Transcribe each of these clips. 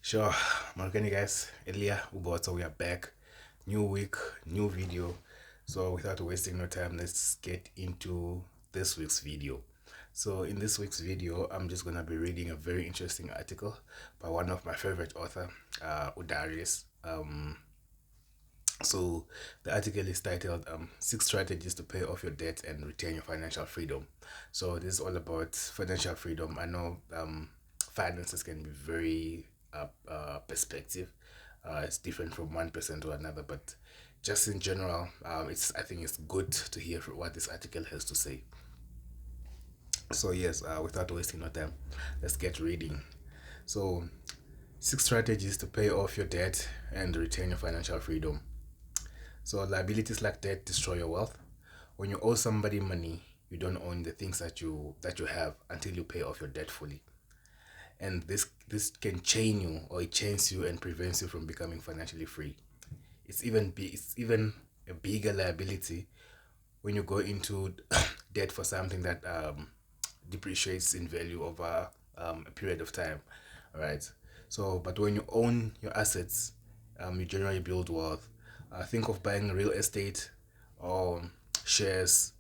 Sure, Margani guys, Elia Uboto, we are back. New week, new video. So without wasting no time, let's get into this week's video. So in this week's video, I'm just gonna be reading a very interesting article by one of my favorite author, Udarius. So the article is titled Six Strategies to Pay Off Your Debt and Retain Your Financial Freedom. So this is all about financial freedom. I know finances can be very perspective. It's different from one person to another, but just in general, I think it's good to hear what this article has to say. So yes, without wasting no time, let's get reading. So six strategies to pay off your debt and retain your financial freedom. So liabilities like debt destroy your wealth. When you owe somebody money, you don't own the things that you have until you pay off your debt fully. And this can chain you, or it chains you and prevents you from becoming financially free. It's even a bigger liability when you go into debt for something that depreciates in value over a period of time, right? So, but when you own your assets, you generally build wealth. Think of buying real estate or shares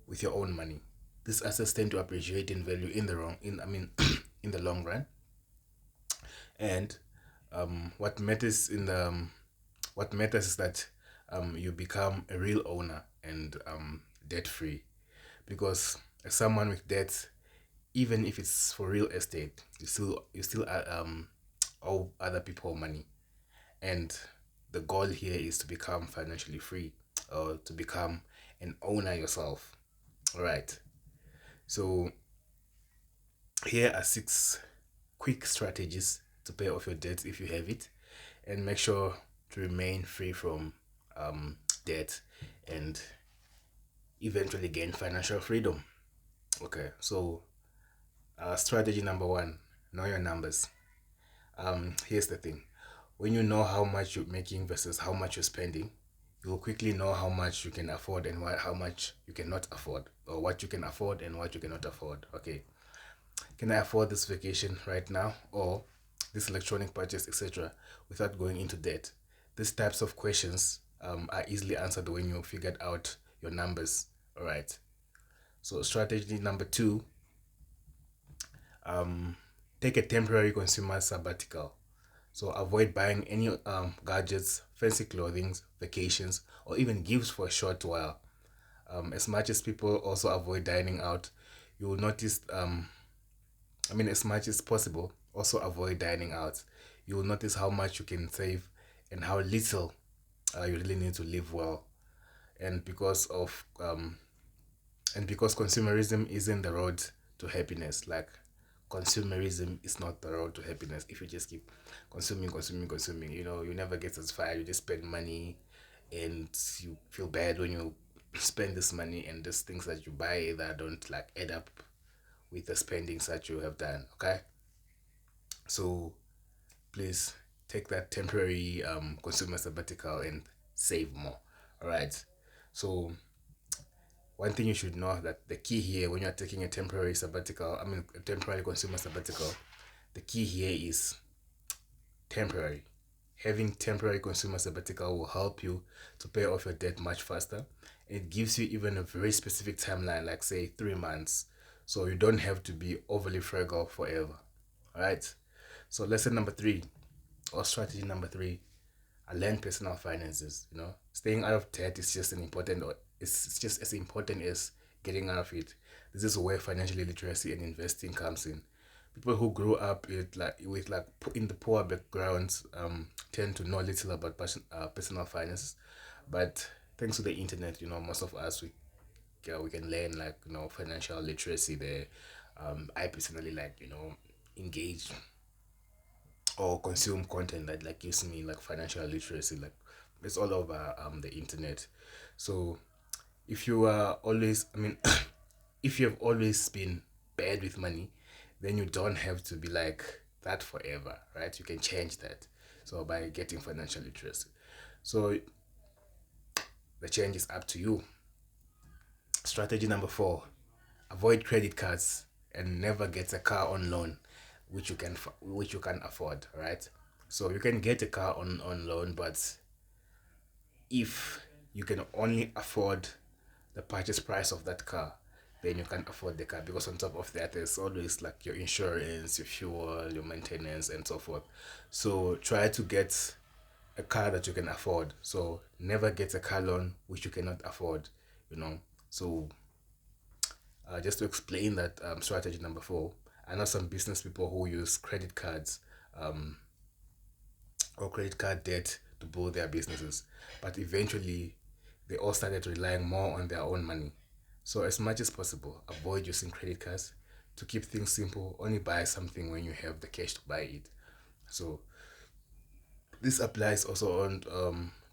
with your own money. These assets tend to appreciate in value in the wrong in I mean in the long run. And what matters is that you become a real owner and debt free, because as someone with debt, even if it's for real estate, you still owe other people money. And the goal here is to become financially free, or to become an owner yourself. All right. So here are six quick strategies to pay off your debt if you have it, and make sure to remain free from debt and eventually gain financial freedom. Okay, so strategy number one: know your numbers. Here's the thing: when you know how much you're making versus how much you're spending, you'll quickly know how much you can afford and how much you cannot afford, or what you can afford and what you cannot afford. Okay, can I afford this vacation right now, or this electronic purchase, etc., without going into debt? These types of questions are easily answered when you figured out your numbers. All right. So strategy number two: um, take a temporary consumer sabbatical. So avoid buying any gadgets, fancy clothing, vacations, or even gifts for a short while. As much as people also avoid dining out, you will notice as much as possible, also avoid dining out. You will notice how much you can save and how little you really need to live well. And because consumerism isn't the road to happiness, like consumerism is not the road to happiness. If you just keep consuming, you never get satisfied. You just spend money, and you feel bad when you spend this money, and these things that you buy that don't like add up with the spendings that you have done. Okay, so please take that temporary consumer sabbatical and save more. All right. So one thing you should know, that the key here when you're taking a temporary sabbatical, a temporary consumer sabbatical, the key here is temporary. Having temporary consumer sabbatical will help you to pay off your debt much faster. It gives you even a very specific timeline, like say 3 months, so you don't have to be overly frugal forever. All right. So lesson number three, or strategy number three: I learned personal finances. Staying out of debt is just it's just as important as getting out of it. This is where financial literacy and investing comes in. People who grew up in the poor backgrounds tend to know little about personal finance, but thanks to the internet, most of us we can learn financial literacy there. I personally engage or consume content that gives me financial literacy. It's all over the internet. So if you are always if you have always been bad with money, then you don't have to be like that forever, right? You can change that, so by getting financial literacy. So the change is up to you. Strategy number four: avoid credit cards and never get a car on loan. which you can afford, right? So you can get a car on loan, but if you can only afford the purchase price of that car, then you can't afford the car, because on top of that there's always like your insurance, your fuel, your maintenance, and so forth. So try to get a car that you can afford. So never get a car loan which you cannot afford, you know. So just to explain that strategy number four, I know some business people who use credit cards um, or credit card debt to build their businesses, but eventually they all started relying more on their own money. So as much as possible, avoid using credit cards. To keep things simple, only buy something when you have the cash to buy it. So this applies also on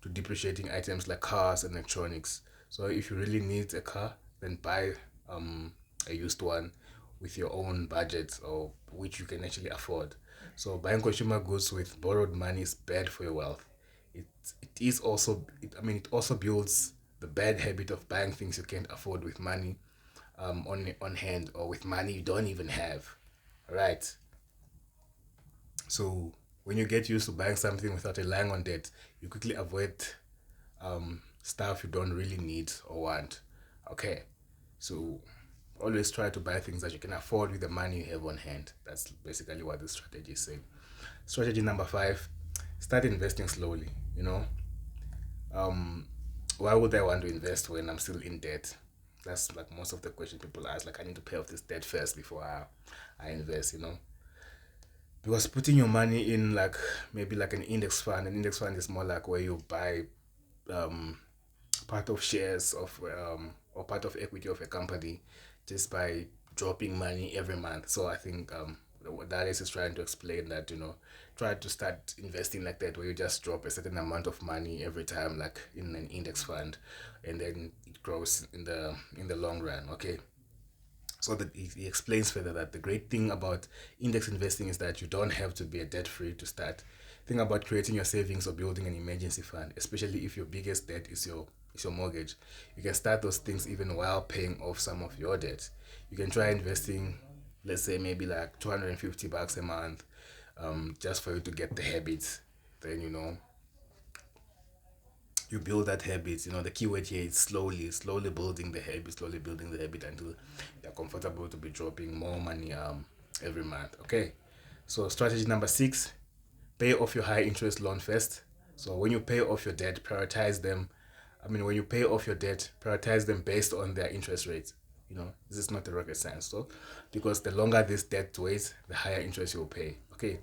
to depreciating items like cars and electronics. So if you really need a car, then buy a used one with your own budget, or which you can actually afford. So buying consumer goods with borrowed money is bad for your wealth. It it is also it also builds the bad habit of buying things you can't afford with money on hand, or with money you don't even have. Right. So when you get used to buying something without relying on debt, you quickly avoid stuff you don't really need or want. Okay. So always try to buy things that you can afford with the money you have on hand. That's basically what this strategy is saying. Strategy number five, start investing slowly. Um, why would I want to invest when I'm still in debt? That's like most of the question people ask. Like, I need to pay off this debt first before I invest. Because putting your money in, like, maybe like an index fund is more like where you buy um, part of shares of or part of equity of a company just by dropping money every month. So I think what that is trying to explain that, try to start investing like that, where you just drop a certain amount of money every time, like in an index fund, and then it grows in the long run. Okay. So that he explains further that the great thing about index investing is that you don't have to be a debt free to start. Think about creating your savings or building an emergency fund, especially if your biggest debt is your mortgage. You can start those things even while paying off some of your debt. You can try investing, let's say maybe like $250 a month, just for you to get the habits. Then you build that habit. The keyword here is slowly building the habit, slowly building the habit until you're comfortable to be dropping more money every month. Okay. So strategy number six, pay off your high interest loan first. So when you pay off your debt, prioritize them. When you pay off your debt, prioritize them based on their interest rates. This is not a rocket science. So, because the longer this debt waits, the higher interest you'll pay. Okay.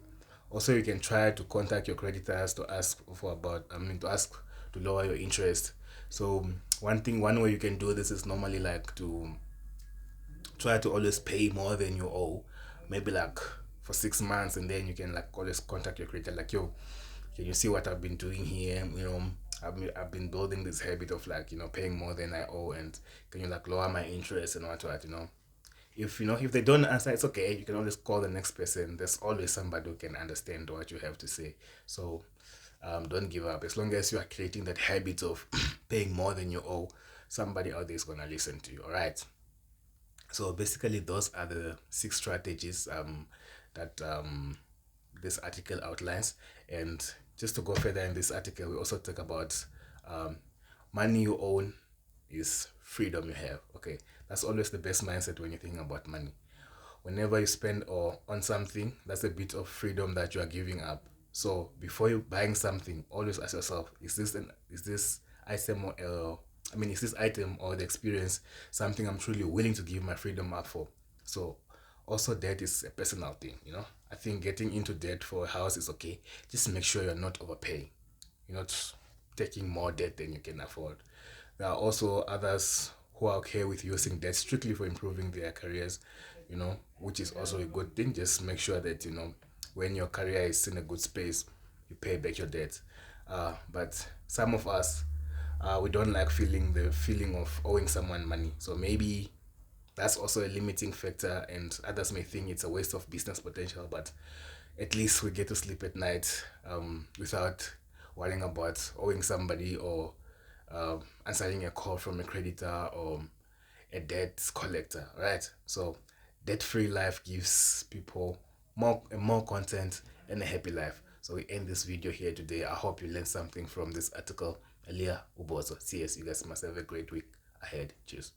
Also, you can try to contact your creditors to ask to ask to lower your interest. So, one way you can do this is normally like to try to always pay more than you owe, maybe like for 6 months, and then you can like always contact your creditor, like, yo, can you see what I've been doing here? I've been building this habit of like paying more than I owe, and can you like lower my interest and what. If they don't answer, it's okay. You can always call the next person. There's always somebody who can understand what you have to say. So don't give up. As long as you are creating that habit of paying more than you owe, somebody out there is gonna listen to you. All right. So basically, those are the six strategies that this article outlines. And just to go further in this article, we also talk about um, money you own is freedom you have. Okay, that's always the best mindset when you're thinking about money. Whenever you spend or on something, that's a bit of freedom that you are giving up. So before you buying something, always ask yourself: is this item is this item or the experience something I'm truly willing to give my freedom up for? So also, debt is a personal thing. I think getting into debt for a house is okay. Just make sure you're not overpaying. You're not taking more debt than you can afford. There are also others who are okay with using debt strictly for improving their careers, which is also a good thing. Just make sure that, when your career is in a good space, you pay back your debt. But some of us, we don't like feeling the feeling of owing someone money. So maybe that's also a limiting factor, and others may think it's a waste of business potential, but at least we get to sleep at night without worrying about owing somebody, or answering a call from a creditor or a debt collector, right? So debt-free life gives people more content, and a happy life. So we end this video here today. I hope you learned something from this article. Elia Ubozo. CS, you guys must have a great week ahead. Cheers.